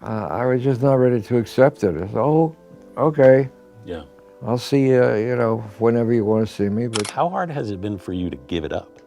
I was just not ready to accept it. I said, oh, okay, Yeah. I'll see you, whenever you want to see me. But How hard has it been for you to give it up?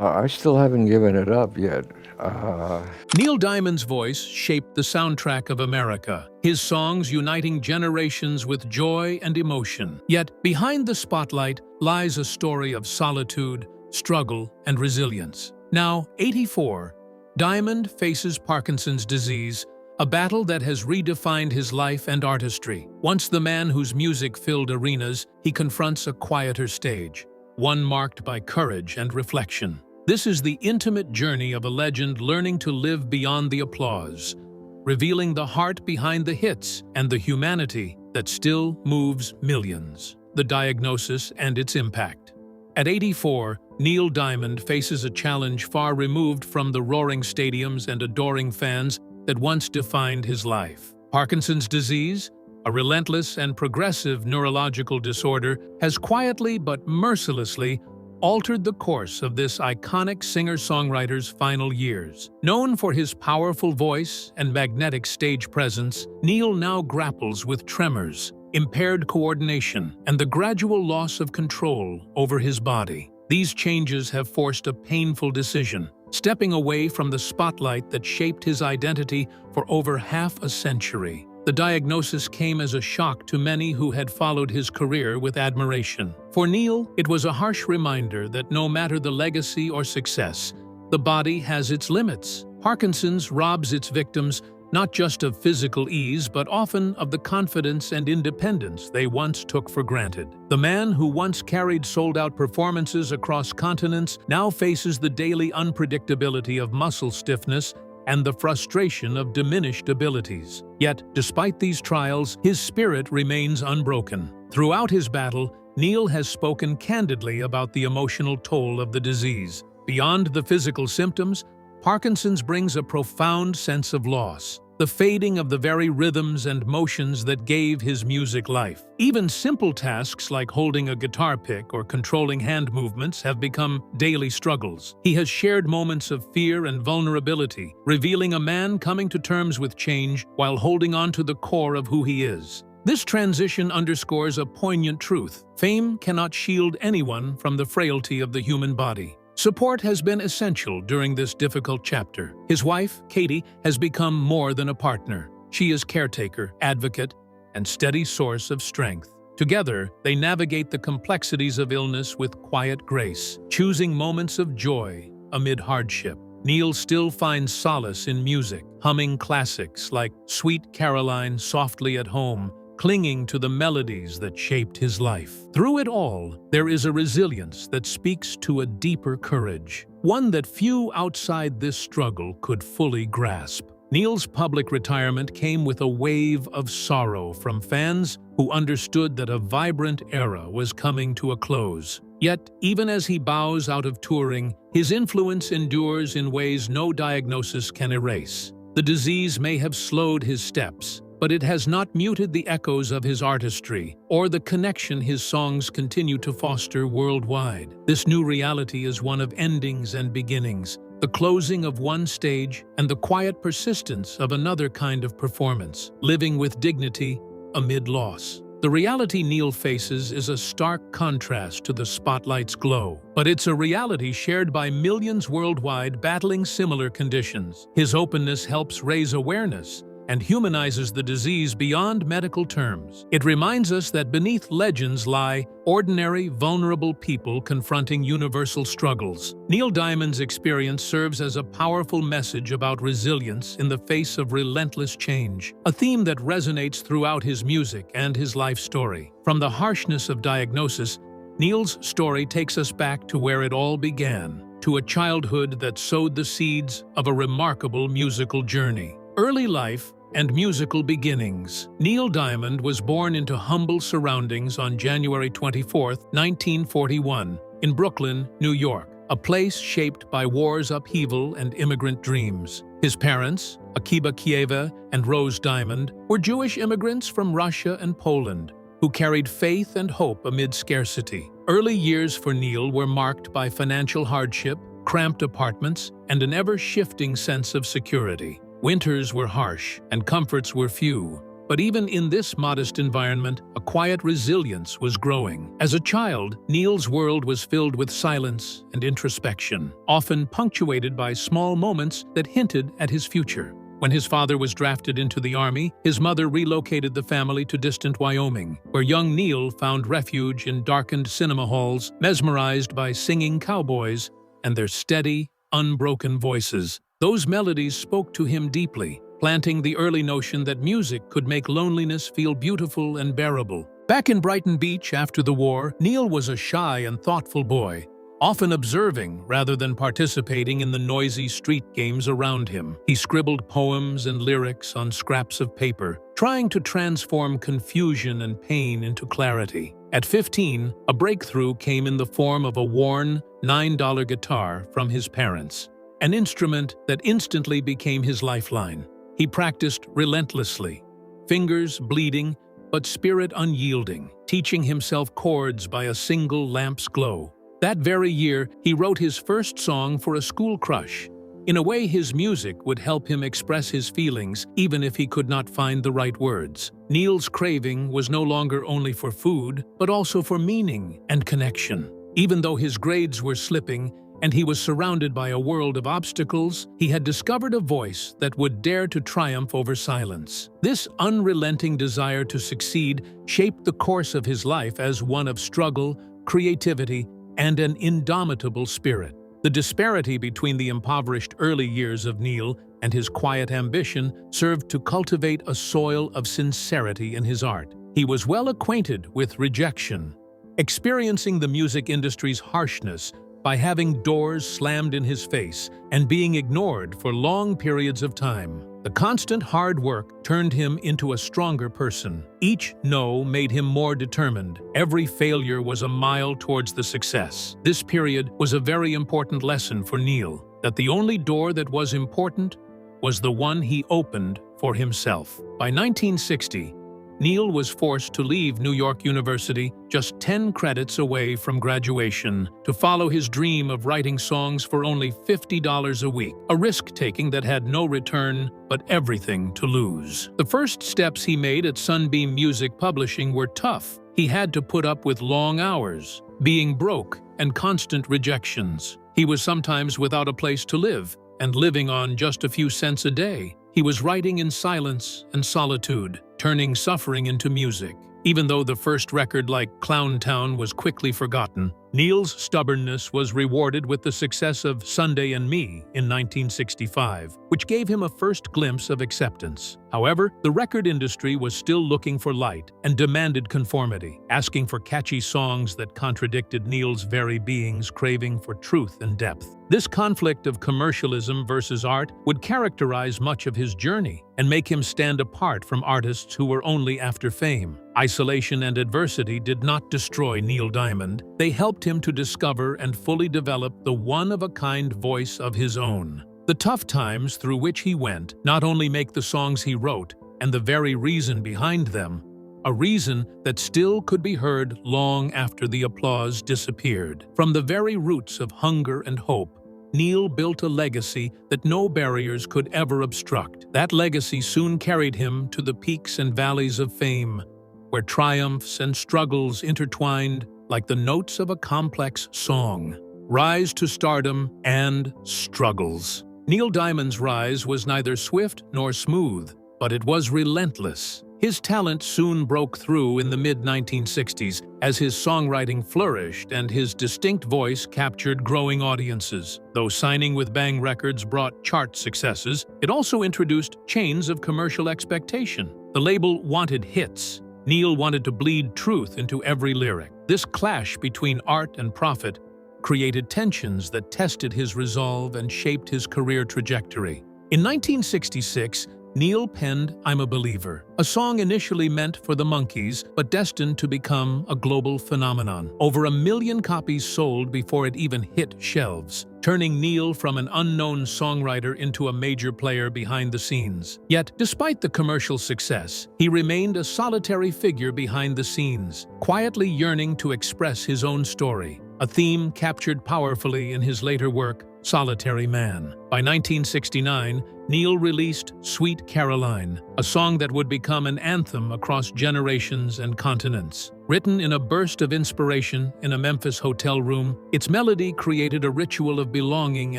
I still haven't given it up yet. Uh, Neil Diamond's voice shaped the soundtrack of America, his songs uniting generations with joy and emotion. Yet, behind the spotlight lies a story of solitude, struggle, and resilience. Now, 84, Diamond faces Parkinson's disease, a battle that has redefined his life and artistry. Once the man whose music filled arenas, he confronts a quieter stage, one marked by courage and reflection. This is the intimate journey of a legend learning to live beyond the applause, revealing the heart behind the hits and the humanity that still moves millions. The diagnosis and its impact. At 84, Neil Diamond faces a challenge far removed from the roaring stadiums and adoring fans that once defined his life. Parkinson's disease, a relentless and progressive neurological disorder, has quietly but mercilessly altered the course of this iconic singer-songwriter's final years. Known for his powerful voice and magnetic stage presence, Neil now grapples with tremors, impaired coordination, and the gradual loss of control over his body. These changes have forced a painful decision, stepping away from the spotlight that shaped his identity for over half a century. The diagnosis came as a shock to many who had followed his career with admiration. For Neil, it was a harsh reminder that no matter the legacy or success, the body has its limits. Parkinson's robs its victims not just of physical ease, but often of the confidence and independence they once took for granted. The man who once carried sold-out performances across continents now faces the daily unpredictability of muscle stiffness and the frustration of diminished abilities. Yet, despite these trials, his spirit remains unbroken. Throughout his battle, Neil has spoken candidly about the emotional toll of the disease. Beyond the physical symptoms, Parkinson's brings a profound sense of loss, the fading of the very rhythms and motions that gave his music life. Even simple tasks like holding a guitar pick or controlling hand movements have become daily struggles. He has shared moments of fear and vulnerability, revealing a man coming to terms with change while holding on to the core of who he is. This transition underscores a poignant truth. Fame cannot shield anyone from the frailty of the human body. Support has been essential during this difficult chapter. His wife, Katie, has become more than a partner. She is caretaker, advocate, and steady source of strength. Together, they navigate the complexities of illness with quiet grace, choosing moments of joy amid hardship. Neil still finds solace in music, humming classics like Sweet Caroline softly at home, clinging to the melodies that shaped his life. Through it all, there is a resilience that speaks to a deeper courage, one that few outside this struggle could fully grasp. Neil's public retirement came with a wave of sorrow from fans who understood that a vibrant era was coming to a close. Yet, even as he bows out of touring, his influence endures in ways no diagnosis can erase. The disease may have slowed his steps, but it has not muted the echoes of his artistry or the connection his songs continue to foster worldwide. This new reality is one of endings and beginnings, the closing of one stage and the quiet persistence of another kind of performance, living with dignity amid loss. The reality Neil faces is a stark contrast to the spotlight's glow, but it's a reality shared by millions worldwide battling similar conditions. His openness helps raise awareness and humanizes the disease beyond medical terms. It reminds us that beneath legends lie ordinary, vulnerable people confronting universal struggles. Neil Diamond's experience serves as a powerful message about resilience in the face of relentless change, a theme that resonates throughout his music and his life story. From the harshness of diagnosis, Neil's story takes us back to where it all began, to a childhood that sowed the seeds of a remarkable musical journey. Early life and musical beginnings. Neil Diamond was born into humble surroundings on January 24, 1941, in Brooklyn, New York, a place shaped by war's upheaval and immigrant dreams. His parents, Akiba Kieva and Rose Diamond, were Jewish immigrants from Russia and Poland, who carried faith and hope amid scarcity. Early years for Neil were marked by financial hardship, cramped apartments, and an ever-shifting sense of security. Winters were harsh, and comforts were few. But even in this modest environment, a quiet resilience was growing. As a child, Neil's world was filled with silence and introspection, often punctuated by small moments that hinted at his future. When his father was drafted into the army, his mother relocated the family to distant Wyoming, where young Neil found refuge in darkened cinema halls, mesmerized by singing cowboys and their steady, unbroken voices. Those melodies spoke to him deeply, planting the early notion that music could make loneliness feel beautiful and bearable. Back in Brighton Beach after the war, Neil was a shy and thoughtful boy, often observing rather than participating in the noisy street games around him. He scribbled poems and lyrics on scraps of paper, trying to transform confusion and pain into clarity. At 15, a breakthrough came in the form of a worn, $9 guitar from his parents, an instrument that instantly became his lifeline. He practiced relentlessly, fingers bleeding, but spirit unyielding, teaching himself chords by a single lamp's glow. That very year, he wrote his first song for a school crush. In a way, his music would help him express his feelings, even if he could not find the right words. Neil's craving was no longer only for food, but also for meaning and connection. Even though his grades were slipping, and he was surrounded by a world of obstacles, he had discovered a voice that would dare to triumph over silence. This unrelenting desire to succeed shaped the course of his life as one of struggle, creativity, and an indomitable spirit. The disparity between the impoverished early years of Neil and his quiet ambition served to cultivate a soil of sincerity in his art. He was well acquainted with rejection, experiencing the music industry's harshness by having doors slammed in his face and being ignored for long periods of time. The constant hard work turned him into a stronger person. Each no made him more determined. Every failure was a mile towards the success. This period was a very important lesson for Neil, that the only door that was important was the one he opened for himself. By 1960, Neil was forced to leave New York University just 10 credits away from graduation to follow his dream of writing songs for only $50 a week, a risk-taking that had no return but everything to lose. The first steps he made at Sunbeam Music Publishing were tough. He had to put up with long hours, being broke, and constant rejections. He was sometimes without a place to live and living on just a few cents a day. He was writing in silence and solitude, turning suffering into music. Even though the first record like Clown Town was quickly forgotten, Neil's stubbornness was rewarded with the success of Sunday and Me in 1965, which gave him a first glimpse of acceptance. However, the record industry was still looking for light and demanded conformity, asking for catchy songs that contradicted Neil's very being's craving for truth and depth. This conflict of commercialism versus art would characterize much of his journey and make him stand apart from artists who were only after fame. Isolation and adversity did not destroy Neil Diamond. They helped him to discover and fully develop the one-of-a-kind voice of his own. The tough times through which he went not only make the songs he wrote and the very reason behind them, a reason that still could be heard long after the applause disappeared. From the very roots of hunger and hope, Neil built a legacy that no barriers could ever obstruct. That legacy soon carried him to the peaks and valleys of fame, where triumphs and struggles intertwined like the notes of a complex song. Rise to stardom and struggles. Neil Diamond's rise was neither swift nor smooth, but it was relentless. His talent soon broke through in the mid-1960s as his songwriting flourished and his distinct voice captured growing audiences. Though signing with Bang Records brought chart successes, it also introduced chains of commercial expectation. The label wanted hits. Neil wanted to bleed truth into every lyric. This clash between art and profit created tensions that tested his resolve and shaped his career trajectory. In 1966, Neil penned I'm a Believer, a song initially meant for the Monkees but destined to become a global phenomenon. Over 1 million copies sold before it even hit shelves, turning Neil from an unknown songwriter into a major player behind the scenes. Yet, despite the commercial success, he remained a solitary figure behind the scenes, quietly yearning to express his own story, a theme captured powerfully in his later work, Solitary Man. By 1969, Neil released Sweet Caroline, a song that would become an anthem across generations and continents. Written in a burst of inspiration in a Memphis hotel room, its melody created a ritual of belonging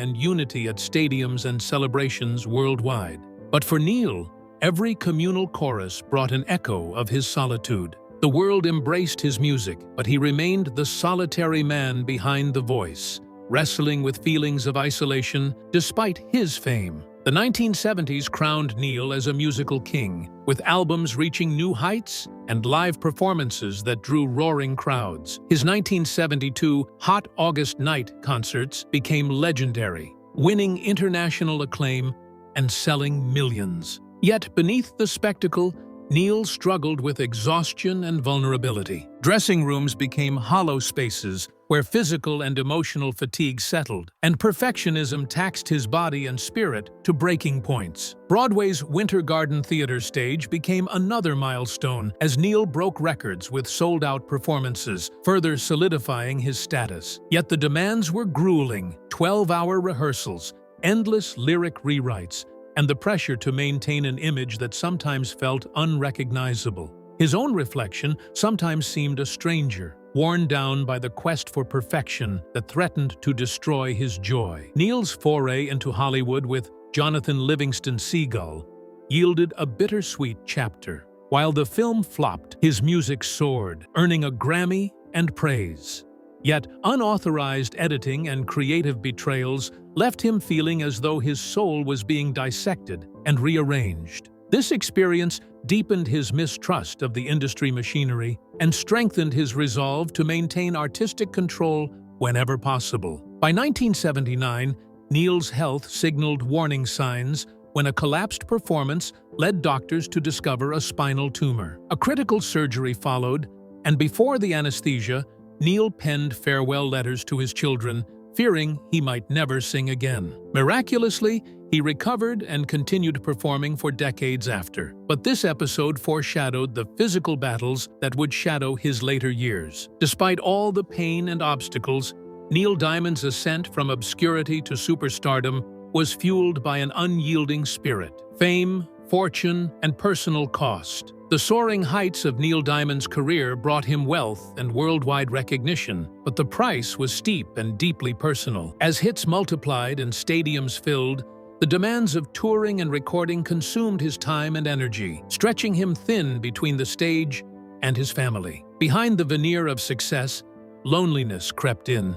and unity at stadiums and celebrations worldwide. But for Neil, every communal chorus brought an echo of his solitude. The world embraced his music, but he remained the solitary man behind the voice, wrestling with feelings of isolation despite his fame. The 1970s crowned Neil as a musical king, with albums reaching new heights and live performances that drew roaring crowds. His 1972 Hot August Night concerts became legendary, winning international acclaim and selling millions. Yet beneath the spectacle, Neil struggled with exhaustion and vulnerability. Dressing rooms became hollow spaces where physical and emotional fatigue settled, and perfectionism taxed his body and spirit to breaking points. Broadway's Winter Garden Theater stage became another milestone as Neil broke records with sold-out performances, further solidifying his status. Yet the demands were grueling: 12-hour rehearsals, endless lyric rewrites, and the pressure to maintain an image that sometimes felt unrecognizable. His own reflection sometimes seemed a stranger, worn down by the quest for perfection that threatened to destroy his joy. Neil's foray into Hollywood with Jonathan Livingston Seagull yielded a bittersweet chapter. While the film flopped, his music soared, earning a Grammy and praise. Yet unauthorized editing and creative betrayals left him feeling as though his soul was being dissected and rearranged. This experience deepened his mistrust of the industry machinery and strengthened his resolve to maintain artistic control whenever possible. By 1979, Neil's health signaled warning signs when a collapsed performance led doctors to discover a spinal tumor. A critical surgery followed, and before the anesthesia, Neil penned farewell letters to his children, fearing he might never sing again. Miraculously, he recovered and continued performing for decades after. But this episode foreshadowed the physical battles that would shadow his later years. Despite all the pain and obstacles, Neil Diamond's ascent from obscurity to superstardom was fueled by an unyielding spirit. Fame, fortune, and personal cost. The soaring heights of Neil Diamond's career brought him wealth and worldwide recognition, but the price was steep and deeply personal. As hits multiplied and stadiums filled, the demands of touring and recording consumed his time and energy, stretching him thin between the stage and his family. Behind the veneer of success, loneliness crept in,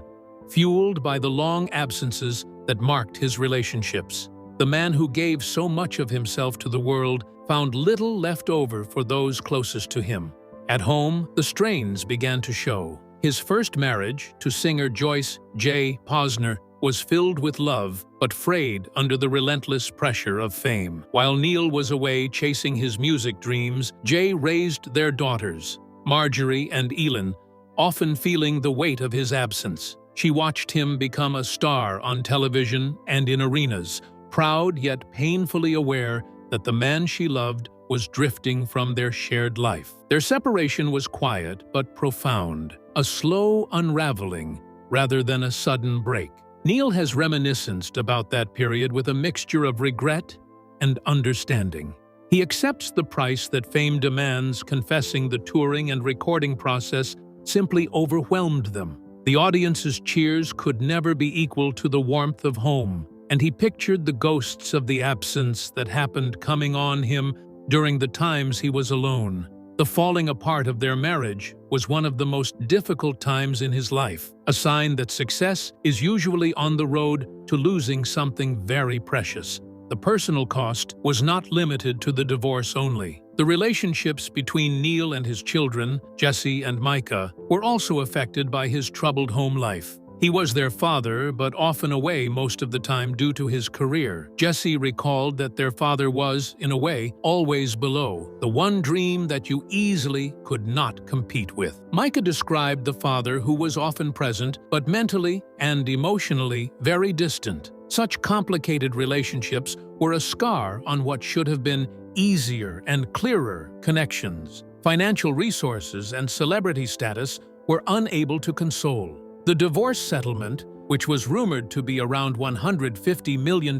fueled by the long absences that marked his relationships. The man who gave so much of himself to the world found little left over for those closest to him. At home, the strains began to show. His first marriage, to singer Joyce J. Posner, was filled with love, but frayed under the relentless pressure of fame. While Neil was away chasing his music dreams, Jay raised their daughters, Marjorie and Elin, often feeling the weight of his absence. She watched him become a star on television and in arenas, proud yet painfully aware that the man she loved was drifting from their shared life. Their separation was quiet but profound, a slow unraveling rather than a sudden break. Neil has reminisced about that period with a mixture of regret and understanding. He accepts the price that fame demands, confessing the touring and recording process simply overwhelmed them. The audience's cheers could never be equal to the warmth of home, and he pictured the ghosts of the absence that happened coming on him during the times he was alone. The falling apart of their marriage was one of the most difficult times in his life, a sign that success is usually on the road to losing something very precious. The personal cost was not limited to the divorce only. The relationships between Neil and his children, Jesse and Micah, were also affected by his troubled home life. He was their father, but often away most of the time due to his career. Jesse recalled that their father was, in a way, always below, the one dream that you easily could not compete with. Micah described the father who was often present, but mentally and emotionally very distant. Such complicated relationships were a scar on what should have been easier and clearer connections. Financial resources and celebrity status were unable to console. The divorce settlement, which was rumored to be around $150 million,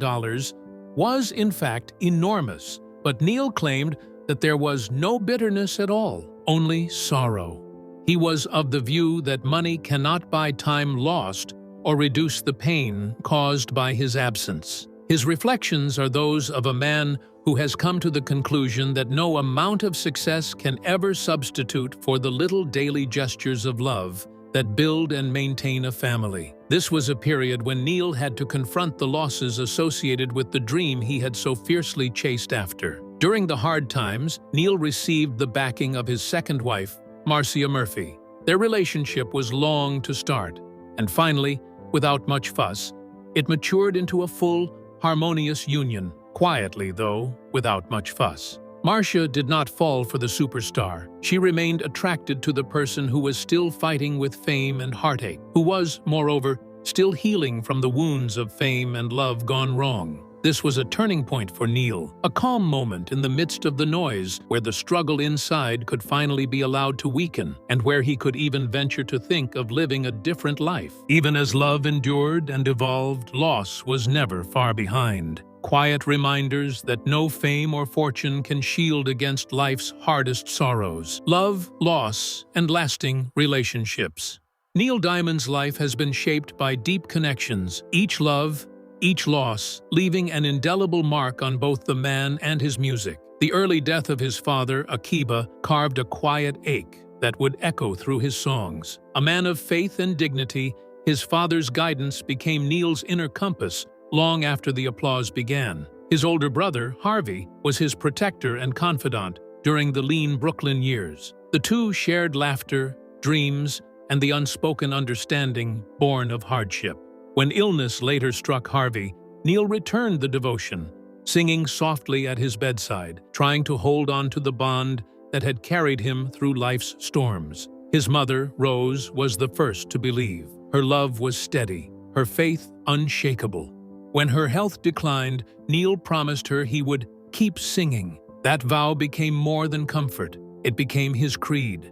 was in fact enormous. But Neil claimed that there was no bitterness at all, only sorrow. He was of the view that money cannot buy time lost or reduce the pain caused by his absence. His reflections are those of a man who has come to the conclusion that no amount of success can ever substitute for the little daily gestures of love that build and maintain a family. This was a period when Neil had to confront the losses associated with the dream he had so fiercely chased after. During the hard times, Neil received the backing of his second wife, Marcia Murphy. Their relationship was long to start, and finally, without much fuss, it matured into a full, harmonious union, quietly though, without much fuss. Marcia did not fall for the superstar. She remained attracted to the person who was still fighting with fame and heartache, who was, moreover, still healing from the wounds of fame and love gone wrong. This was a turning point for Neil, a calm moment in the midst of the noise where the struggle inside could finally be allowed to weaken, and where he could even venture to think of living a different life. Even as love endured and evolved, loss was never far behind. Quiet reminders that no fame or fortune can shield against life's hardest sorrows. Love, loss, and lasting relationships. Neil Diamond's life has been shaped by deep connections, each love, each loss, leaving an indelible mark on both the man and his music. The early death of his father, Akiba, carved a quiet ache that would echo through his songs. A man of faith and dignity, his father's guidance became Neil's inner compass long after the applause began. His older brother, Harvey, was his protector and confidant during the lean Brooklyn years. The two shared laughter, dreams, and the unspoken understanding born of hardship. When illness later struck Harvey, Neil returned the devotion, singing softly at his bedside, trying to hold on to the bond that had carried him through life's storms. His mother, Rose, was the first to believe. Her love was steady, her faith unshakable. When her health declined, Neil promised her he would keep singing. That vow became more than comfort. It became his creed.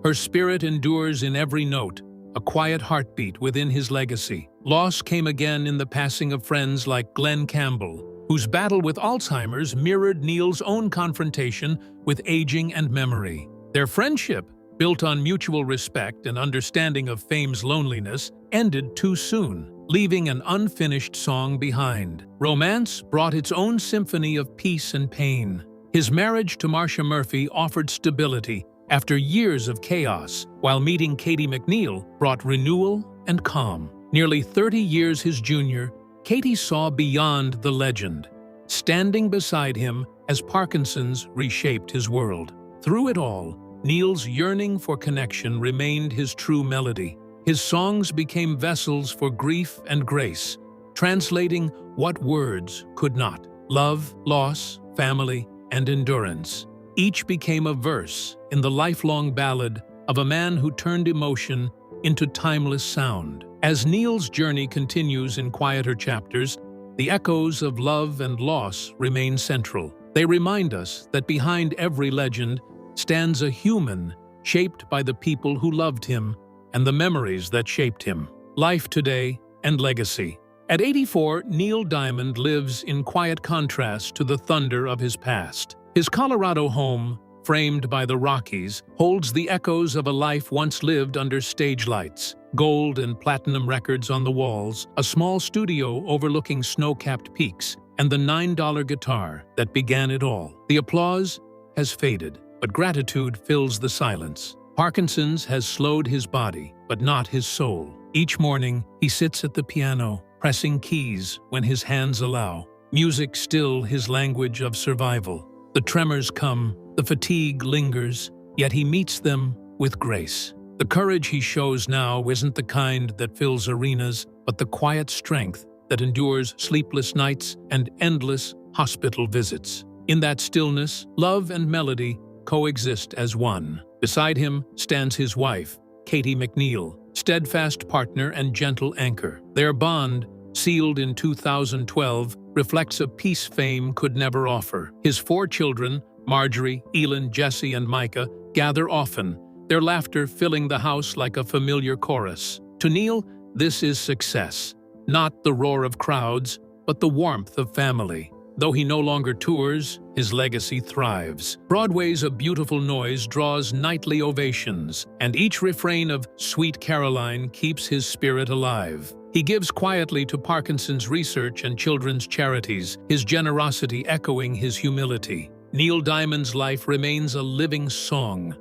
Her spirit endures in every note, a quiet heartbeat within his legacy. Loss came again in the passing of friends like Glenn Campbell, whose battle with Alzheimer's mirrored Neil's own confrontation with aging and memory. Their friendship, built on mutual respect and understanding of fame's loneliness, ended too soon, leaving an unfinished song behind. Romance brought its own symphony of peace and pain. His marriage to Marcia Murphy offered stability after years of chaos, while meeting Katie McNeil brought renewal and calm. Nearly 30 years his junior, Katie saw beyond the legend, standing beside him as Parkinson's reshaped his world. Through it all, Neil's yearning for connection remained his true melody. His songs became vessels for grief and grace, translating what words could not: love, loss, family, and endurance. Each became a verse in the lifelong ballad of a man who turned emotion into timeless sound. As Neil's journey continues in quieter chapters, the echoes of love and loss remain central. They remind us that behind every legend stands a human shaped by the people who loved him and the memories that shaped him. Life today and legacy. At 84, Neil Diamond lives in quiet contrast to the thunder of his past. His Colorado home, framed by the Rockies, holds the echoes of a life once lived under stage lights, gold and platinum records on the walls, a small studio overlooking snow-capped peaks, and the $9 guitar that began it all. The applause has faded, but gratitude fills the silence. Parkinson's has slowed his body, but not his soul. Each morning, he sits at the piano, pressing keys when his hands allow. Music still his language of survival. The tremors come, the fatigue lingers, yet he meets them with grace. The courage he shows now isn't the kind that fills arenas, but the quiet strength that endures sleepless nights and endless hospital visits. In that stillness, love and melody coexist as one. Beside him stands his wife, Katie McNeil, steadfast partner and gentle anchor. Their bond, sealed in 2012, reflects a peace fame could never offer. His 4 children, Marjorie, Elin, Jesse, and Micah, gather often, their laughter filling the house like a familiar chorus. To Neil, This is success. Not the roar of crowds, but the warmth of family. Though he no longer tours, his legacy thrives. Broadway's A Beautiful Noise draws nightly ovations, and each refrain of Sweet Caroline keeps his spirit alive. He gives quietly to Parkinson's research and children's charities, his generosity echoing his humility. Neil Diamond's life remains a living song,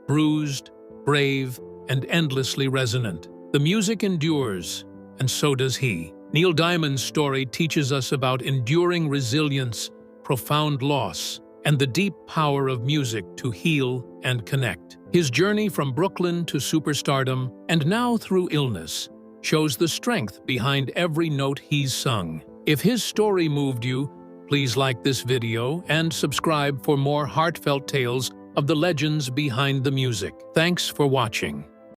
bruised, brave, and endlessly resonant. The music endures, and so does he. Neil Diamond's story teaches us about enduring resilience, profound loss, and the deep power of music to heal and connect. His journey from Brooklyn to superstardom, and now through illness, shows the strength behind every note he's sung. If his story moved you, please like this video and subscribe for more heartfelt tales of the legends behind the music. Thanks for watching.